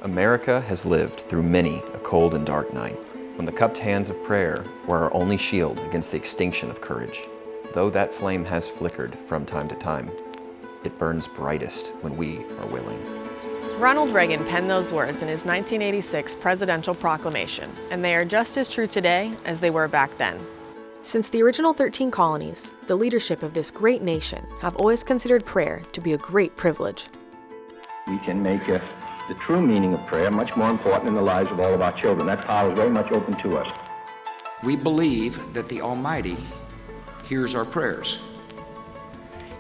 America has lived through many a cold and dark night, when the cupped hands of prayer were our only shield against the extinction of courage. Though that flame has flickered from time to time, it burns brightest when we are willing. Ronald Reagan penned those words in his 1986 presidential proclamation, and they are just as true today as they were back then. Since the original 13 colonies, the leadership of this great nation have always considered prayer to be a great privilege. We can make the true meaning of prayer much more important in the lives of all of our children. That power is very much open to us. We believe that the Almighty hears our prayers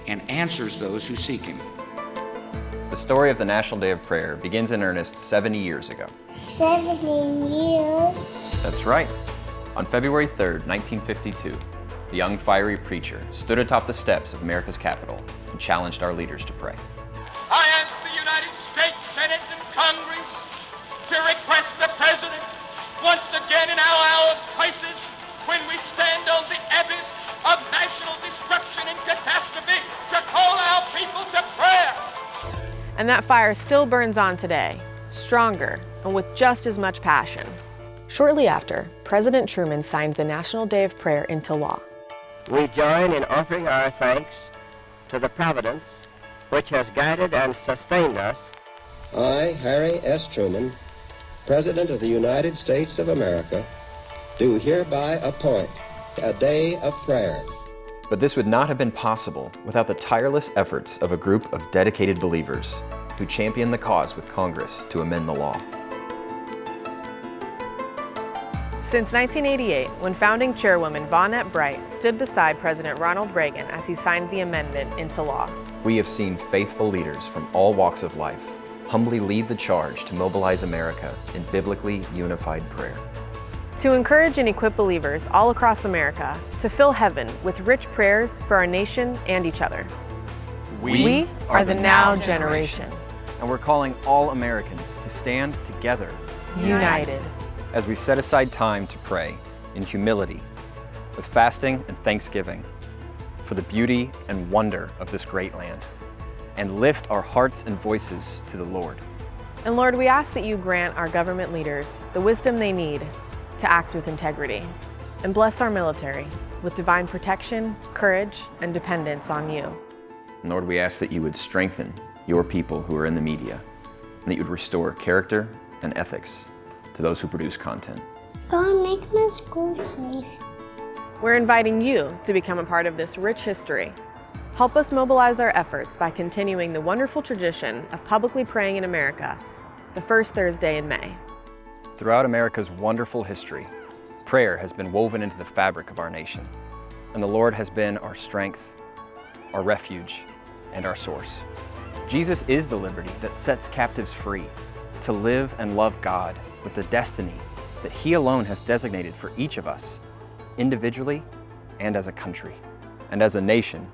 and answers those who seek Him. The story of the National Day of Prayer begins in earnest 70 years ago. 70 years? That's right. On February 3rd, 1952, the young fiery preacher stood atop the steps of America's Capitol and challenged our leaders to pray. I ask the United States Senate and Congress to request the President, once again in our hour of crisis, when we stand on the abyss of national destruction and catastrophe, to call our people to prayer. And that fire still burns on today, stronger and with just as much passion. Shortly after, President Truman signed the National Day of Prayer into law. We join in offering our thanks to the Providence which has guided and sustained us. I, Harry S. Truman, President of the United States of America, do hereby appoint a day of prayer. But this would not have been possible without the tireless efforts of a group of dedicated believers who championed the cause with Congress to amend the law. Since 1988, when founding chairwoman Vonette Bright stood beside President Ronald Reagan as he signed the amendment into law, we have seen faithful leaders from all walks of life humbly lead the charge to mobilize America in biblically unified prayer. to encourage and equip believers all across America to fill heaven with rich prayers for our nation and each other. We are the now generation, and we're calling all Americans to stand together, united, as we set aside time to pray in humility, with fasting and thanksgiving, for the beauty and wonder of this great land, and lift our hearts and voices to the Lord. And Lord, we ask that you grant our government leaders the wisdom they need to act with integrity, and bless our military with divine protection, courage, and dependence on you. And Lord, we ask that you would strengthen your people who are in the media, and that you would restore character and ethics to those who produce content. God, make my school safe. We're inviting you to become a part of this rich history. Help us mobilize our efforts by continuing the wonderful tradition of publicly praying in America, the first Thursday in May. Throughout America's wonderful history, prayer has been woven into the fabric of our nation, and the Lord has been our strength, our refuge, and our source. Jesus is the liberty that sets captives free to live and love God with the destiny that He alone has designated for each of us, individually and as a country. And as a nation,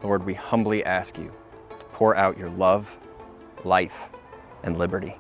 Lord, we humbly ask you to pour out your love, life, and liberty.